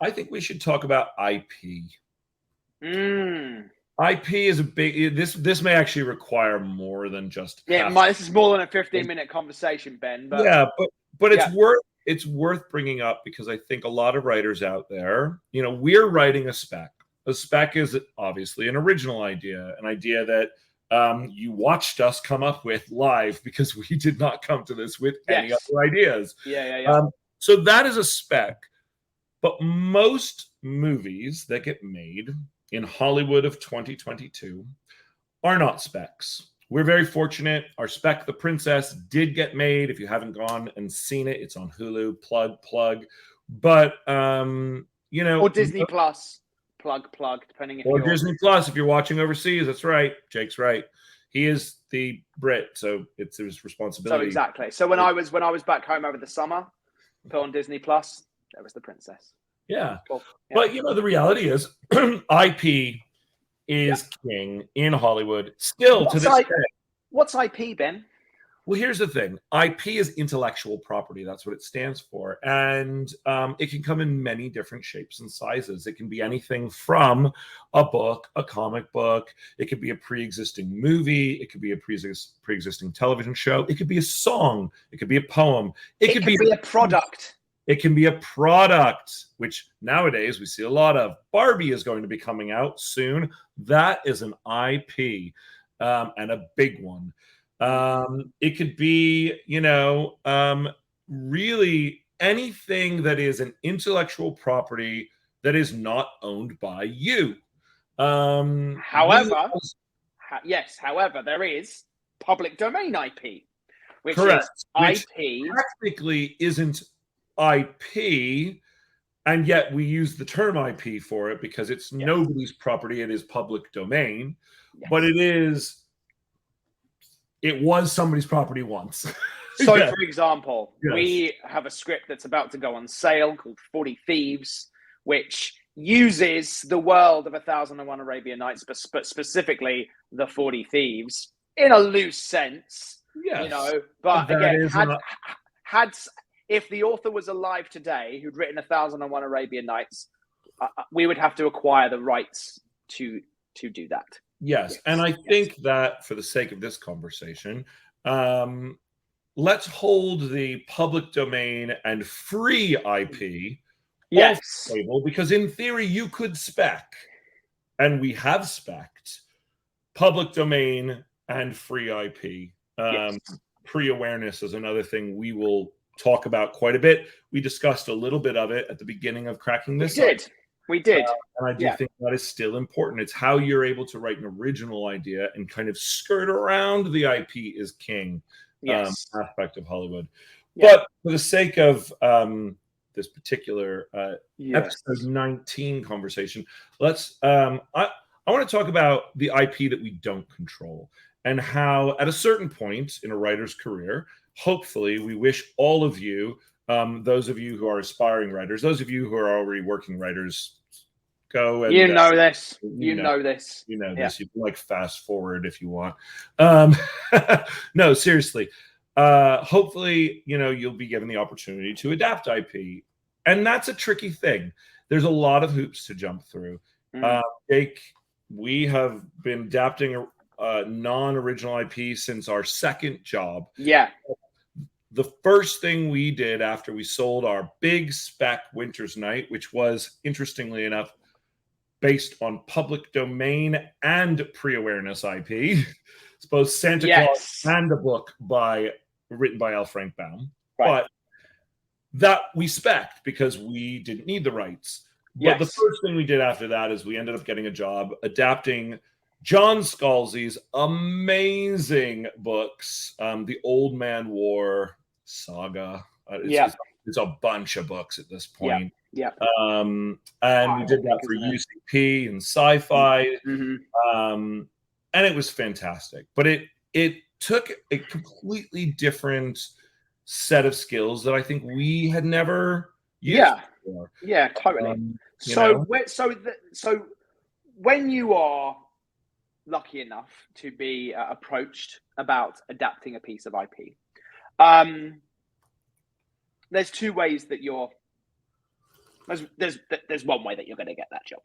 I think we should talk about IP. Mm. IP is a big. This may actually require more than just. Yeah, this is more than a 15-minute conversation, Ben. But yeah, but it's worth bringing up because I think a lot of writers out there, we're writing a spec. A spec is obviously an original idea, an idea that you watched us come up with live because we did not come to this with any other ideas. Yeah. So that is a spec. But most movies that get made in Hollywood of 2022 are not specs. We're very fortunate. Our spec, The Princess, did get made. If you haven't gone and seen it, it's on Hulu. Plug. But or Disney Plus. Plug. Depending if or Disney Plus if you're watching overseas. That's right. Jake's right. He is the Brit, so it's his responsibility. So exactly. So when I was back home over the summer, put on Disney Plus. There was The Princess. Yeah. Cool. But the reality is IP is king in Hollywood still to this day. What's IP, Ben? Well, here's the thing. IP is intellectual property. That's what it stands for. And it can come in many different shapes and sizes. It can be anything from a book, a comic book. It could be a pre-existing movie. It could be a pre-existing television show. It could be a song. It could be a poem. It could be a product. It can be a product, which nowadays we see a lot of. Barbie is going to be coming out soon. That is an IP and a big one. It could be, really anything that is an intellectual property that is not owned by you. However, there is public domain IP, which correct, is IP technically isn't IP, and yet we use the term IP for it because it's nobody's property. It is public domain, but it was somebody's property once. So, for example, we have a script that's about to go on sale called 40 Thieves, which uses the world of 1001 Arabian Nights, but specifically the 40 Thieves in a loose sense. But again, if the author was alive today, who'd written 1001 Arabian Nights, we would have to acquire the rights to do that. Yes. And I think that for the sake of this conversation, let's hold the public domain and free IP off the table, because in theory you could spec, and we have specced, public domain and free IP. Pre-awareness is another thing we will talk about quite a bit. We discussed a little bit of it at the beginning of Cracking This. We did. And I do think that is still important. It's how you're able to write an original idea and kind of skirt around the IP is king aspect of Hollywood. But for the sake of this particular episode 19 conversation, let's I want to talk about the IP that we don't control, and how at a certain point in a writer's career, hopefully we wish all of you, those of you who are aspiring writers, those of you who are already working writers, go and you know this. You can fast forward if you want. No, seriously. Hopefully, you'll be given the opportunity to adapt IP, and that's a tricky thing. There's a lot of hoops to jump through. Jake, we have been adapting non-original IP since our second job. The first thing we did after we sold our big spec Winter's Night, which was, interestingly enough, based on public domain and pre-awareness IP. It's both Santa Claus and a book written by L. Frank Baum. But that we spec'd because we didn't need the rights. But the first thing we did after that is we ended up getting a job adapting John Scalzi's amazing books, The Old Man War saga. It's a bunch of books at this point. And we did that for UCP and Sci-Fi. And it was fantastic. But it took a completely different set of skills that I think we had never used before. Totally. So when you are lucky enough to be approached about adapting a piece of IP, there's two ways that you're there's one way that you're going to get that job.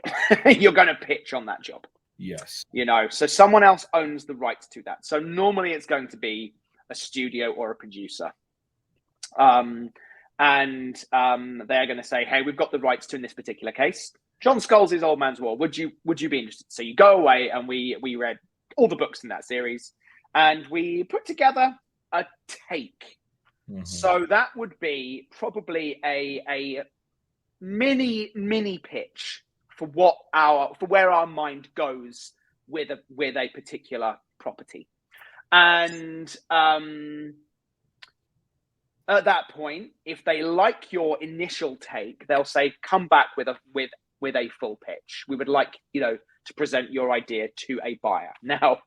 You're going to pitch on that job. Yes. So someone else owns the rights to that. So normally it's going to be a studio or a producer. And they're going to say, hey, we've got the rights to, in this particular case, John Scholes' Old Man's War. Would you be interested? So you go away, and we read all the books in that series, and we put together a take. Mm-hmm. So that would be probably a mini pitch for where our mind goes with a particular property. And at that point, if they like your initial take, they'll say, come back with a full pitch. We would like, to present your idea to a buyer. Now,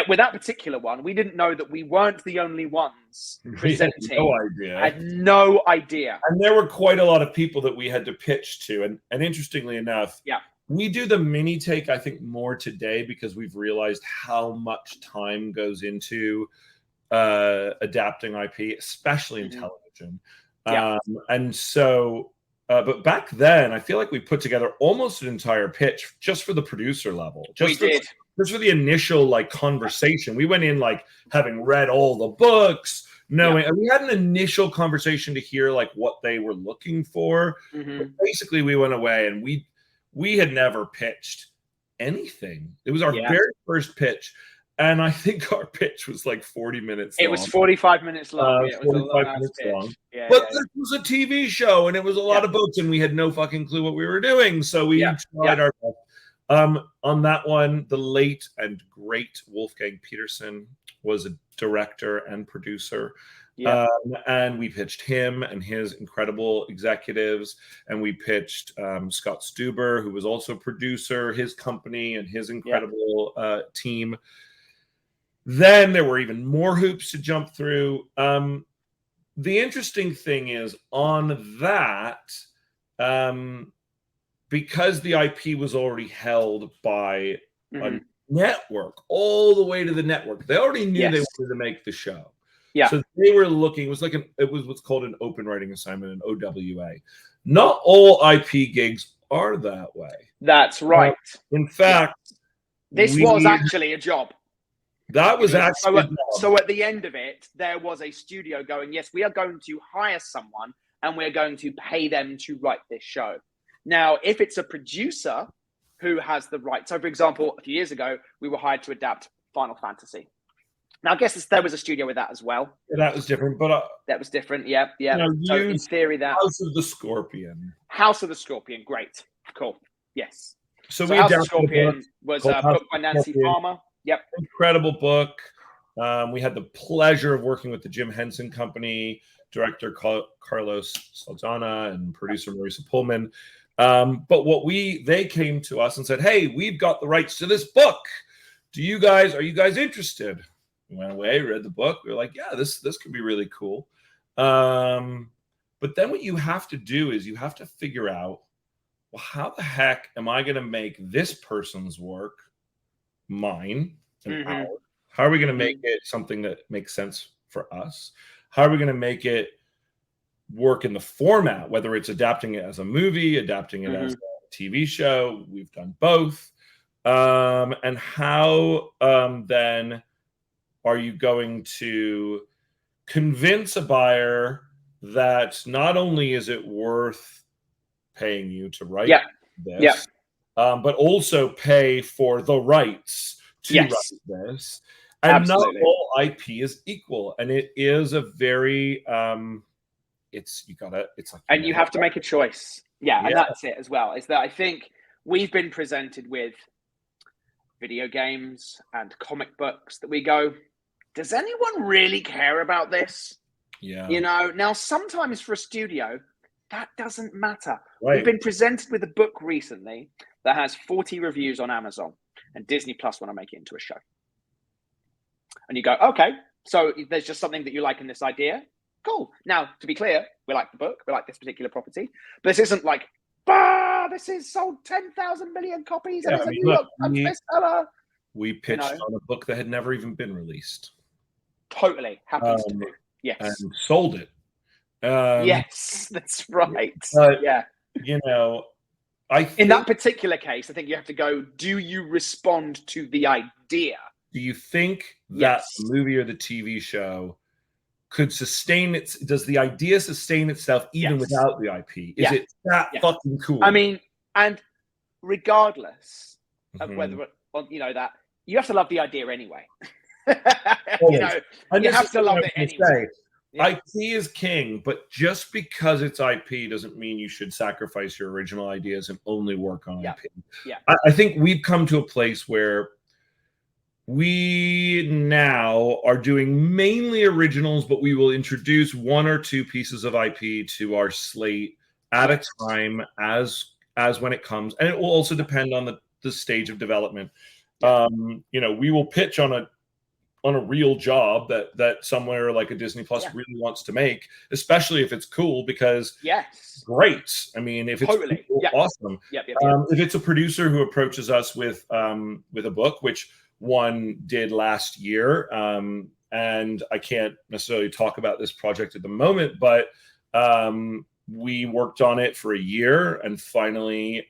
with that particular one, we didn't know that we weren't the only ones presenting. Had no idea. And there were quite a lot of people that we had to pitch to. And interestingly enough, we do the mini take, I think, more today because we've realized how much time goes into adapting IP, especially in television. And so, but back then, I feel like we put together almost an entire pitch just for the producer level. Just for the initial conversation. We went in having read all the books, knowing and we had an initial conversation to hear what they were looking for. But basically, we went away and we had never pitched anything. It was our very first pitch. And I think our pitch was 40 minutes long. It was 45 minutes long. It was 45 minutes long. But this was a TV show, and it was a lot of books, and we had no fucking clue what we were doing. So we tried our best. On that one, the late and great Wolfgang Peterson was a director and producer. And we pitched him and his incredible executives, and we pitched Scott Stuber, who was also a producer, his company and his incredible team. Then there were even more hoops to jump through. The interesting thing is on that, because the IP was already held by a network all the way to the network, they already knew they wanted to make the show. So they were looking, it was what's called an open writing assignment, an OWA. Not all IP gigs are that way. That's right. In fact, this was actually a job. That was actually so at the end of it, there was a studio going, yes, we are going to hire someone and we're going to pay them to write this show. Now, if it's a producer who has the right, so for example, a few years ago, we were hired to adapt Final Fantasy. Now, I guess there was a studio with that as well. That was different, but that was different. Yeah. So in theory, that House of the Scorpion. House of the Scorpion, great, cool, yes. So we House of the Scorpion was a book by Nancy Farmer. Yep, incredible book. We had the pleasure of working with the Jim Henson Company, director Carlos Saldana, and producer Marisa Pullman. But they came to us and said, "Hey, we've got the rights to this book. Are you guys interested?" We went away, read the book. We were like, "Yeah, this could be really cool." But then what you have to do is you have to figure out, well, how the heck am I going to make this person's work mine and ours? How are we going to make it something that makes sense for us? How are we going to make it work in the format, whether it's adapting it as a movie, adapting it as a TV show? We've done both. And how then are you going to convince a buyer that not only is it worth paying you to write this, but also pay for the rights to write this? And Absolutely. Not all IP is equal, and it is a very and you have to make a choice. And that's it as well. Is that I think we've been presented with video games and comic books that we go, does anyone really care about this? Now sometimes for a studio that doesn't matter. Right. We've been presented with a book recently that has 40 reviews on Amazon, and Disney Plus want to make it into a show. And you go, okay, so there's just something that you like in this idea. Cool. Now, to be clear, we like the book, we like this particular property, but this isn't like, this is sold 10,000 million copies and it's a New York Times bestseller. We pitched on a book that had never even been released. Totally happens to be. Yes. And sold it. Yes, that's right. you know, I think, in that particular case, I think you have to go, do you respond to the idea? Do you think that the movie or the TV show could sustain its? Does the idea sustain itself even without the IP? Is it that fucking cool? I mean, and regardless of whether, you know, that you have to love the idea anyway. You know, you have to love it anyway. IP is king, but just because it's IP doesn't mean you should sacrifice your original ideas and only work on IP. Yeah. I think we've come to a place where we now are doing mainly originals, but we will introduce 1 or 2 pieces of IP to our slate at a time as when it comes, and it will also depend on the stage of development. You know, we will pitch on a real job that somewhere like a Disney Plus really wants to make, especially if it's cool, because great. I mean, if it's cool, awesome. If it's a producer who approaches us with a book, which one did last year, and I can't necessarily talk about this project at the moment, but we worked on it for a year and finally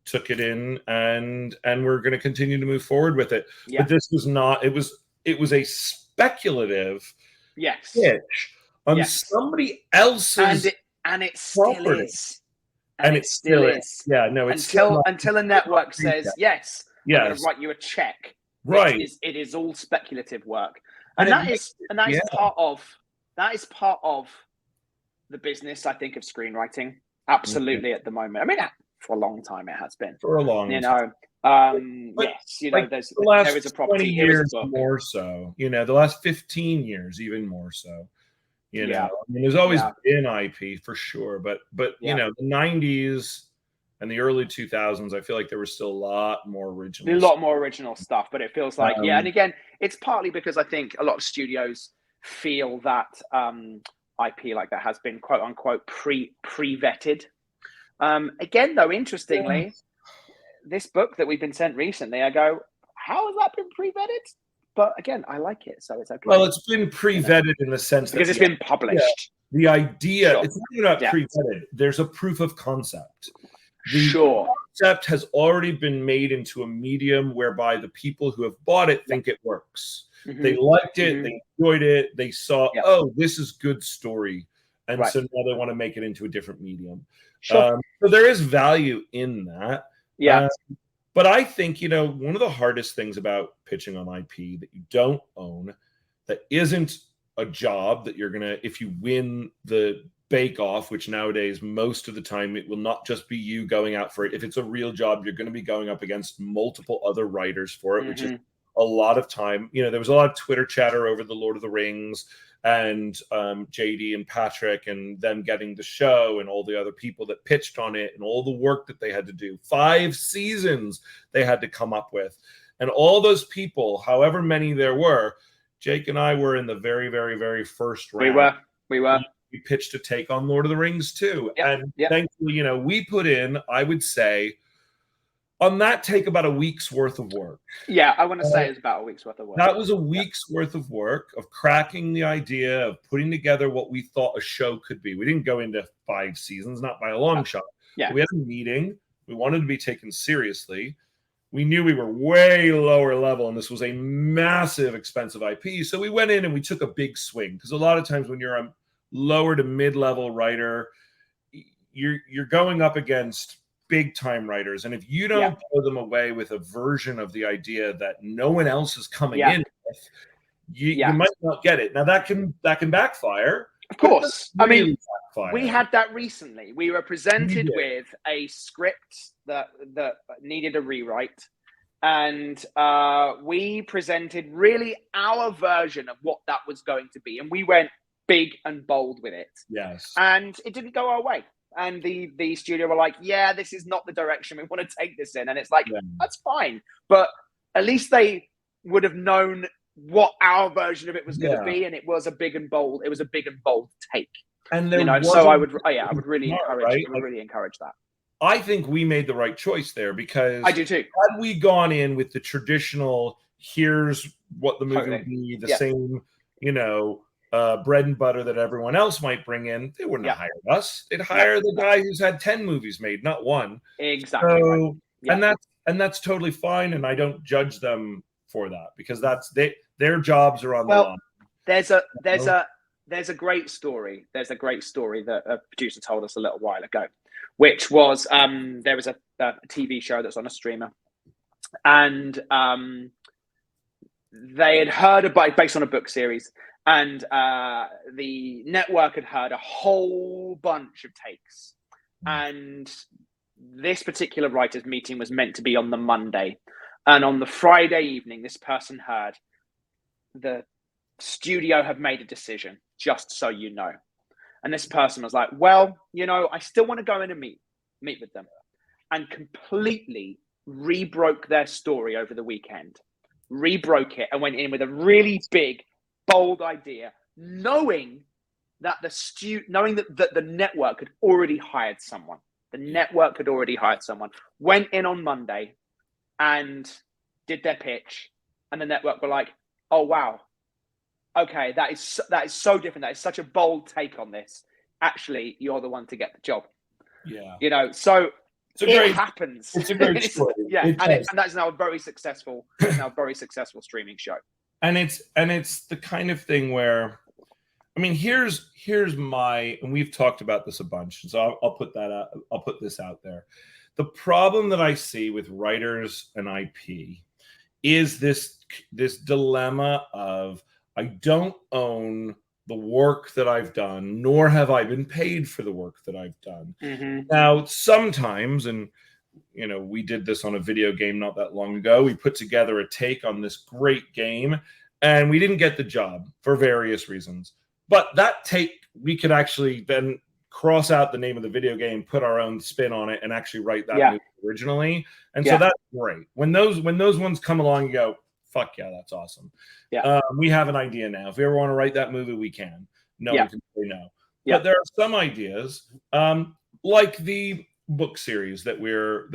took it in, and we're going to continue to move forward with it. But this was not, it was a speculative pitch on somebody else's and it still property. Is. And it still is. Yeah, no, it's until a network says yes, I'm going to write you a check. Right. It is all speculative work. And that is part of the business, I think, of screenwriting. Absolutely, at the moment. I mean, for a long time it has been. For a long time. Yes, you know, there is a property, here is a book. More so. You know, the last 15 years, even more so. You know, I mean, there's always been IP for sure, but you know, the 90s and the early 2000s, I feel like there was still a lot more original. A lot more original stuff, but it feels like and again, it's partly because I think a lot of studios feel that IP like that has been quote unquote pre-vetted. Again, though, interestingly, this book that we've been sent recently, I go, how has that been pre-vetted? But again, I like it, so it's okay. Well, it's been pre-vetted in the sense because it's been published. The idea, it's not even about pre-vetted. There's a proof of concept. The concept has already been made into a medium whereby the people who have bought it think it works. They liked it, they enjoyed it, they saw, oh, this is good story. And so now they want to make it into a different medium. So there is value in that. But I think, you know, one of the hardest things about pitching on IP that you don't own, that isn't a job that you're going to, if you win the Bake Off, which nowadays, most of the time, it will not just be you going out for it. If it's a real job, you're going to be going up against multiple other writers for it, which is a lot of time. You know, there was a lot of Twitter chatter over the Lord of the Rings and JD and Patrick and them getting the show and all the other people that pitched on it and all the work that they had to do. 5 seasons they had to come up with. And all those people, however many there were, Jake and I were in the very, very, very first round. We were. We pitched a take on Lord of the Rings too. And thankfully, you know, we put in, I would say, on that take about a week's worth of work. Yeah, I want to say it's about a week's worth of work. That was a week's worth of work of cracking the idea of putting together what we thought a show could be. We didn't go into 5 seasons, not by a long shot. Yeah. We had a meeting. We wanted to be taken seriously. We knew we were way lower level, and this was a massive, expensive IP. So we went in and we took a big swing, because a lot of times when you're a lower to mid-level writer, you're going up against big time writers, and if you don't blow them away with a version of the idea that no one else is coming in with, you might not get it. Now that can backfire. Of course. I mean, we had that recently. We were presented with a script that needed a rewrite, and we presented really our version of what that was going to be, and we went big and bold with it. Yes. And it didn't go our way. And the studio were like, yeah, this is not the direction we want to take this in. And it's like, that's fine. But at least they would have known what our version of it was going to be. And it was a big and bold take. And so I would really encourage that. I think we made the right choice there, because I do too. Had we gone in with the traditional, here's what the movie would be, the same, you know, bread and butter that everyone else might bring in, they wouldn't hire us. They'd hire the guy who's had 10 movies made, not one. Exactly. So, and that's totally fine. And I don't judge them for that, because their jobs are on the line. There's a great story. There's a great story that a producer told us a little while ago, which was there was a TV show that's on a streamer, and they had heard about, based on a book series, and the network had heard a whole bunch of takes, and this particular writer's meeting was meant to be on the Monday, and on the Friday evening, this person heard the studio have made a decision, just so you know. And this person was like, well, I still want to go in and meet with them, and completely rebroke their story over the weekend, rebroke it, and went in with a really big, bold idea, knowing that the network had already hired someone. The network had already hired someone, went in on Monday and did their pitch, and the network were like, oh, wow. Okay, that is so different. That is such a bold take on this. Actually, you're the one to get the job. Yeah. So it happens. It's a great story. And that's now a very successful streaming show. And it's the kind of thing where, I mean, here's and we've talked about this a bunch, so I'll put that out. I'll put this out there. The problem that I see with writers and IP is this dilemma of, I don't own the work that I've done, nor have I been paid for the work that I've done. Mm-hmm. Now, sometimes, and we did this on a video game not that long ago, we put together a take on this great game, and we didn't get the job for various reasons. But that take, we could actually then cross out the name of the video game, put our own spin on it, and actually write that movie originally. And so that's great. When those ones come along, you go, fuck yeah, that's awesome. Yeah. We have an idea now. If we ever want to write that movie, we can. No one can say no. Yeah. But there are some ideas, like the book series that we're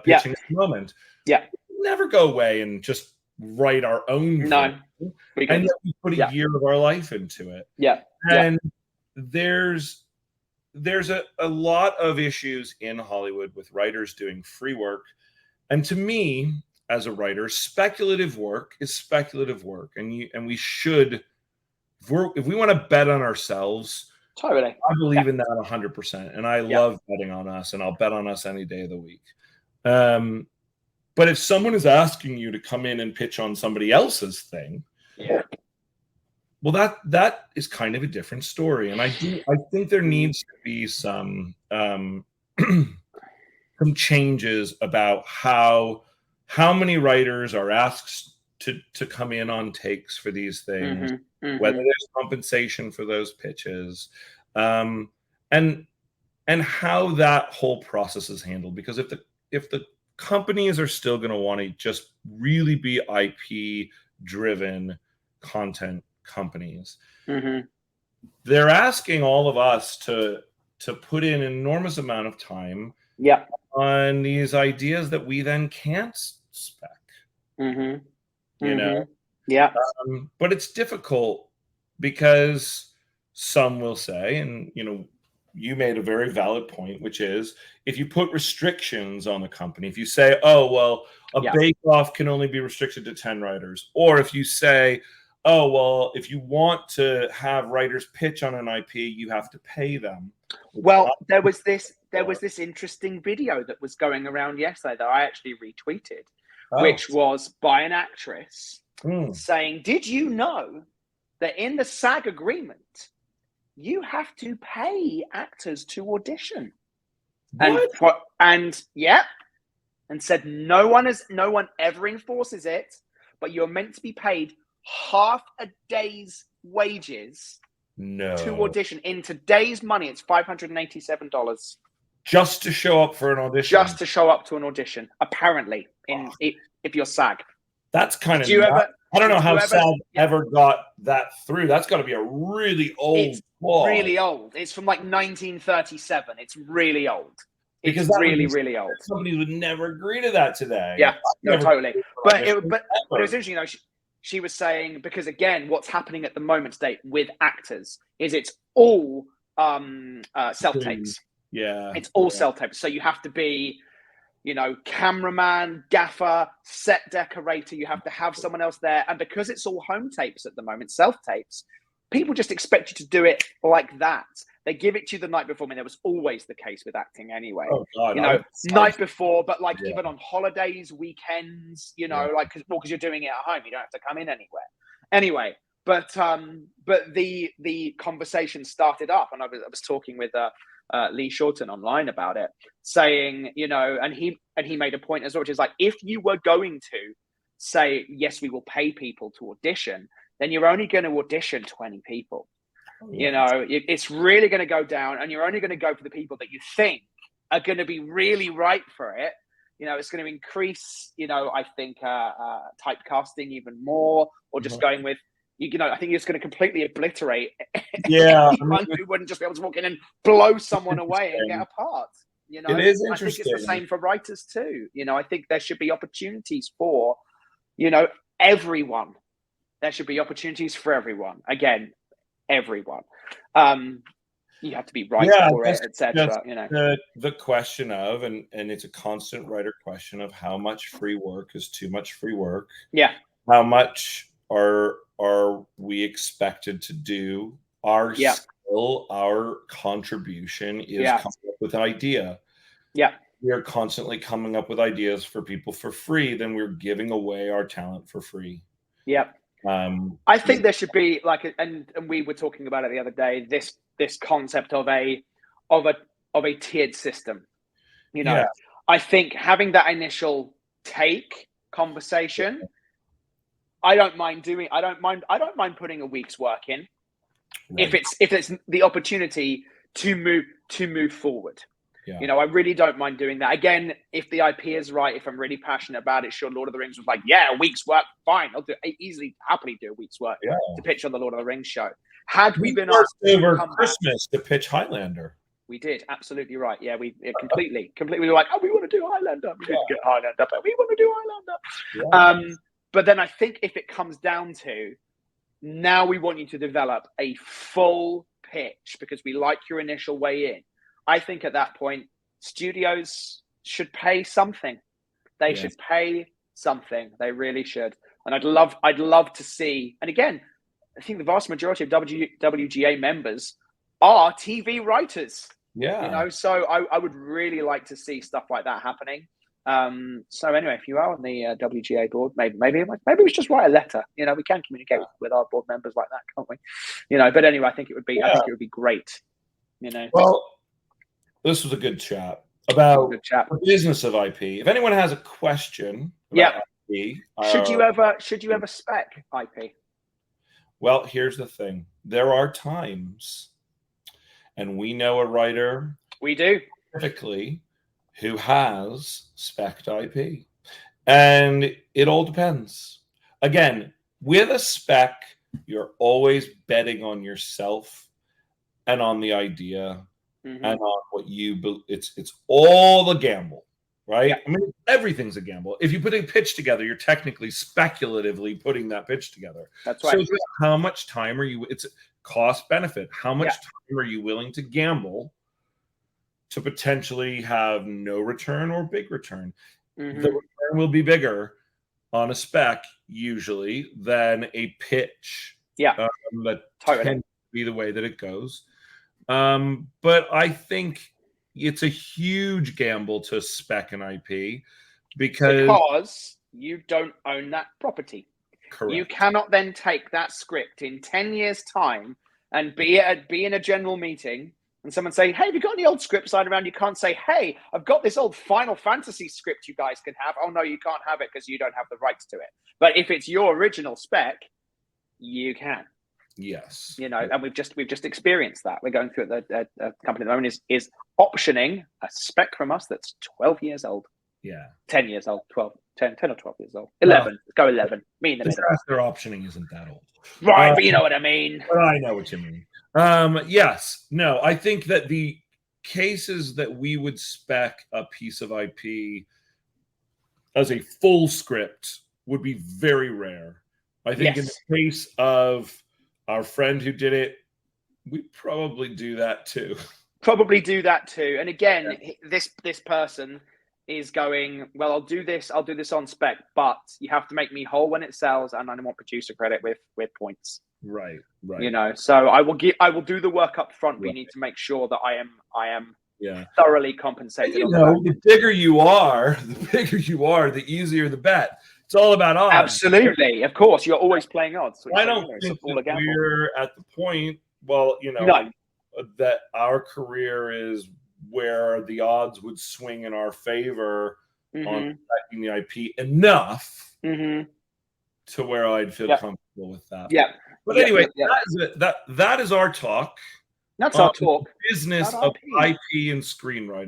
pitching at the moment. Yeah. Never go away and just write our own thing. And yet we put a year of our life into it. Yeah. And there's a lot of issues in Hollywood with writers doing free work. And to me, as a writer, speculative work is speculative work, and we should, if we want to bet on ourselves, totally, I believe in that 100%, and I love betting on us, and I'll bet on us any day of the week. But if someone is asking you to come in and pitch on somebody else's thing, well, that is kind of a different story, and I think there needs to be some changes about how many writers are asked to come in on takes for these things, whether there's compensation for those pitches, and how that whole process is handled. Because if the companies are still going to want to just really be IP driven content companies, they're asking all of us to put in an enormous amount of time on these ideas that we then can't spec. But it's difficult because some will say, and you made a very valid point, which is, if you put restrictions on the company, if you say, oh, well, a bake-off can only be restricted to 10 writers, or if you say, oh, well, if you want to have writers pitch on an IP, you have to pay them. Well, there was this interesting video that was going around yesterday that I actually retweeted, which was by an actress saying, did you know that in the SAG agreement, you have to pay actors to audition? What? And said no one ever enforces it, but you're meant to be paid half a day's wages to audition. In today's money, it's $587 just to show up for an audition. Just to show up to an audition, apparently, if you're SAG. That's kind of. I don't know how SAG ever got that through. That's got to be a really old law. Really old. It's from like 1937. It's really old. Because it's really old. Somebody would never agree to that today. Yeah, no, totally. But it was interesting though. she was saying, because again, what's happening at the moment today with actors is it's all self-tapes. Yeah. It's all self-tapes. So you have to be, cameraman, gaffer, set decorator. You have to have someone else there. And because it's all home tapes at the moment, self-tapes, people just expect you to do it like that. They give it to you the night before. I mean, that was always the case with acting anyway. Oh, God, night before, but even on holidays, weekends, because you're doing it at home. You don't have to come in anywhere. Anyway, but the conversation started up, and I was talking with Lee Shorten online about it, saying, and he made a point as well, which is like, if you were going to say, yes, we will pay people to audition, then you're only going to audition 20 people. It's really going to go down, and you're only going to go for the people that you think are going to be really right for it. It's going to increase, I think, typecasting even more, or just going with, I think it's going to completely obliterate anyone who wouldn't just be able to walk in and blow someone away and get a part. It is interesting. I think it's the same for writers too. I think there should be opportunities for, everyone. There should be opportunities for everyone. Again, everyone. You have to be right for it, etc. The question of, and it's a constant writer question of, how much free work is too much free work? Yeah. How much are we expected to do? Our skill, our contribution is coming up with an idea. Yeah. We are constantly coming up with ideas for people for free, then we're giving away our talent for free. Yeah. I think there should be and we were talking about it the other day, this concept of a tiered system. I think having that initial take conversation, I don't mind putting a week's work in, if it's the opportunity to move forward. Yeah. I really don't mind doing that. Again, if the IP is right, if I'm really passionate about it, sure, Lord of the Rings was like, a week's work, fine. I'll happily do a week's work to pitch on the Lord of the Rings show. Had we been asked over Christmas to pitch Highlander? We did, absolutely right. Yeah, we completely. We were like, we want to do Highlander. We didn't get Highlander, but we want to do Highlander. Yeah. But then I think if it comes down to, now we want you to develop a full pitch because we like your initial way in. I think at that point, studios should pay something. They should pay something. They really should. And I'd love to see. And again, I think the vast majority of WGA members are TV writers. Yeah. So I would really like to see stuff like that happening. So anyway, if you are on the WGA board, maybe we should just write a letter. We can communicate with our board members like that, can't we? But anyway, I think it would be great. Well, this was a good chat about the business of IP. If anyone has a question about IP, should you ever spec IP? Well, here's the thing. There are times, and we know a writer. We do. Specifically, who has spec'd IP. And it all depends. Again, with a spec, you're always betting on yourself and on the idea and on what it's all a gamble, right? Yeah. I mean, everything's a gamble. If you put a pitch together, you're technically speculatively putting that pitch together. That's right. So how much time it's cost benefit. How much time are you willing to gamble to potentially have no return or big return? The return will be bigger on a spec usually than a pitch. Yeah, that tends to be the way that it goes. But I think it's a huge gamble to spec an IP because you don't own that property. Correct. You cannot then take that script in 10 years' time and be in a general meeting and someone say, hey, have you got any old scripts lying around? You can't say, hey, I've got this old Final Fantasy script you guys can have. Oh, no, you can't have it because you don't have the rights to it. But if it's your original spec, you can. Yes. And we've just experienced that. We're going through a company at the moment is optioning a spec from us that's 12 years old. Yeah. 10 years old, 10 or 12 years old. 11. Let's go 11. Me in the middle. Their optioning isn't that old. Right, but you know what I mean. I know what you mean. Yes. No, I think that the cases that we would spec a piece of IP as a full script would be very rare. I think in the case of our friend who did it, we probably do that too. Probably do that too. And again, this person is going, well, I'll do this on spec, but you have to make me whole when it sells, and I want producer credit with points. Right. You know, so I will do the work up front. We need to make sure that I am thoroughly compensated. And, the bigger you are, the easier the bet. It's all about odds. Absolutely, of course, you're always playing odds. I don't think that we're at the point. Well, that our career is where the odds would swing in our favor on protecting the IP enough to where I'd feel comfortable with that. Yeah. But anyway, that is our talk. That's our talk. Business of IP and screenwriting.